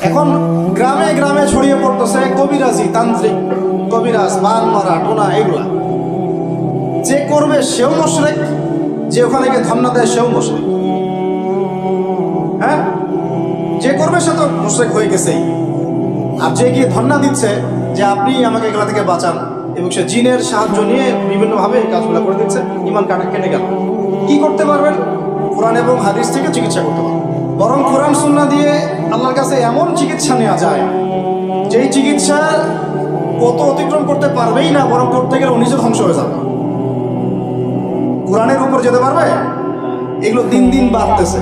এখন গ্রামে গ্রামে ছড়িয়ে পড়তেছে কবিরাজি, তান্ত্রিক, কবিরাজ, বান মারা, টোনা, এগুলা যে করবে সেও মুশরিক, যে ওখানে গিয়ে ধন্না দেয় সেও মুশরিক। হ্যাঁ, যে করবে সে তো মুশরিক হয়ে গেছেই। আর যে গিয়ে ধন্না দিচ্ছে যে আপনি আমাকে এগুলা থেকে বাঁচান, এবং সে জিনের সাহায্য নিয়ে বিভিন্নভাবে এই কাজগুলো করে দিচ্ছে, ইমান কেটে গেল। কি করতে পারবেন? কোরআন এবং হাদিস থেকে চিকিৎসা করতে পারবেন। বরং কোরআন সুন্নাহ দিয়ে আল্লাহর কাছে এমন চিকিৎসা নেওয়া যায়, যেই চিকিৎসা কত অতিক্রম করতে পারবেই না, বরং করতে গেলে নিজে ধ্বংস হয়ে যাবে। কোরআনের উপর যেতে পারবে? এগুলো দিন দিন বাড়তেছে।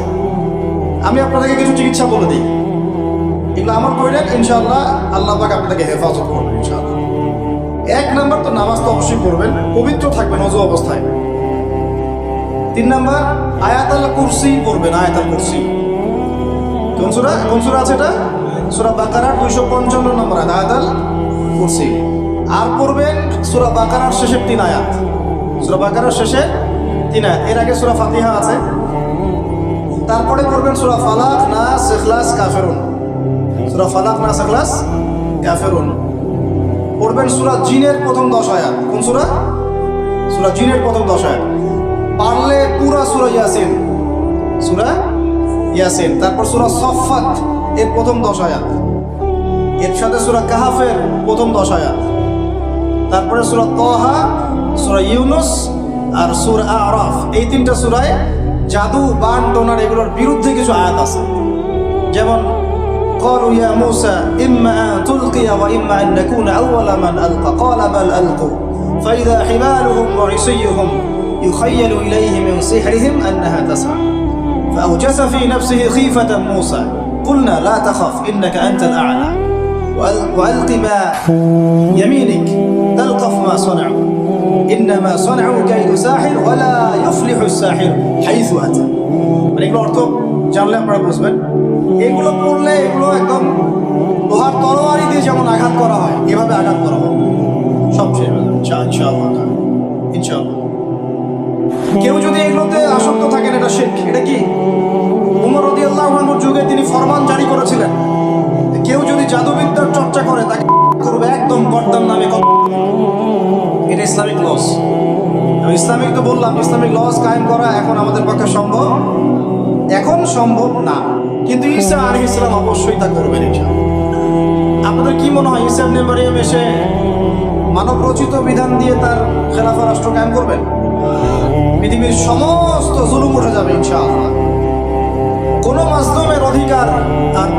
আমি আপনাদেরকে কিছু চিকিৎসা বলে দিই, এগুলো আমার করলেন, ইনশাআল্লাহ আল্লাহ পাক আপনাদেরকে হেফাজত করবেন ইনশাআল্লাহ। 1 নাম্বার তো নামাজ তো অবশ্যই পড়বেন, পবিত্র থাকবেন ওযু অবস্থায়। 3 নাম্বার আয়াতুল কুরসি পড়বেন, আয়াতুল কুরসি। কোন সূরা আছে এটা? সূরা বাকারার 255 নম্বর আয়াতুল কুরসি। আর পড়বেন সূরা বাকারার শেষের 3 আয়াত, সূরা বাকারার শেষে 3 আয়াত। এর আগে সূরা ফাতিহা আছে, তারপরে পড়বেন সূরা ফালাক, নাস, ইখলাস, কাফিরুন। সূরা ফালাক, নাস, ইখলাস, কাফিরুন। পড়বেন সূরা জিনের প্রথম 10 আয়াত। কোন সূরা? সূরা জিনের প্রথম 10 আয়াত। পারলে পুরা সূরা ইয়াসিন, সূরা ইয়াসিন। তারপর সূরা সফফাত এর প্রথম 10 আয়াত, এর সাথে সূরা কাহফের প্রথম 10 আয়াত। তারপরে সূরা তাহা, সূরা ইউনুস আর সূরা আরাফ। এই 3টা সূরায় জাদু, বান, টোনার এগুলোর বিরুদ্ধে কিছু আয়াত আছে। যেমন قالوا يا موسى إما أن تلقي وإما أن نكون أول من ألقى قال بل ألقوا فإذا حبالهم وعصيهم يخيل إليه من سحرهم أنها تسعى فأوجس في نفسه خيفة موسى قلنا لا تخف إنك أنت الأعلى وألق ما يمينك تلقف ما صنعوا إنما صنعوا كيد ساحر ولا يفلح الساحر حيث أتى। মানে এগুলো অর্থ জানলে আপনারা বুঝবেন। এগুলো পড়লে এগুলো একদম লোহার তরবারি দিয়ে যেমন আঘাত করা হয়, এভাবে আঘাত করা হয়, সব শেষ হয়ে যাবে ইনশাআল্লাহ। ইনশাআল্লাহ কেউ যদি এগুলোতে আসক্ত থাকেন, এটা শিরক। এটা কি? উমর রাদিয়াল্লাহু আনহুর যুগে তিনি ফরমান জারি করেছিলেন, কেউ যদি জাদুবিদ্যার চর্চা করে তাকে করবে একদম গর্দান নামে। এটা ইসলামিক লস। ইসলামিক তো বললাম, ইসলামিক লস কায়েম করা এখন আমাদের পক্ষে সম্ভব, এখন সম্ভব না, কিন্তু ঈসা আলাইহিস সালাম অবশ্যই তা করবেন ইনশাআল্লাহ। আপনাদের কি মনে হয় ঈসা ইবনে মারইয়াম এসে মানব রচিত বিধান দিয়ে তার খেলাফা রাষ্ট্র কায়েম করবেন? পৃথিবীর সমস্ত জুলুম উঠে যাবে ইনশাআল্লাহ। কোনো মাজলুমের অধিকার আর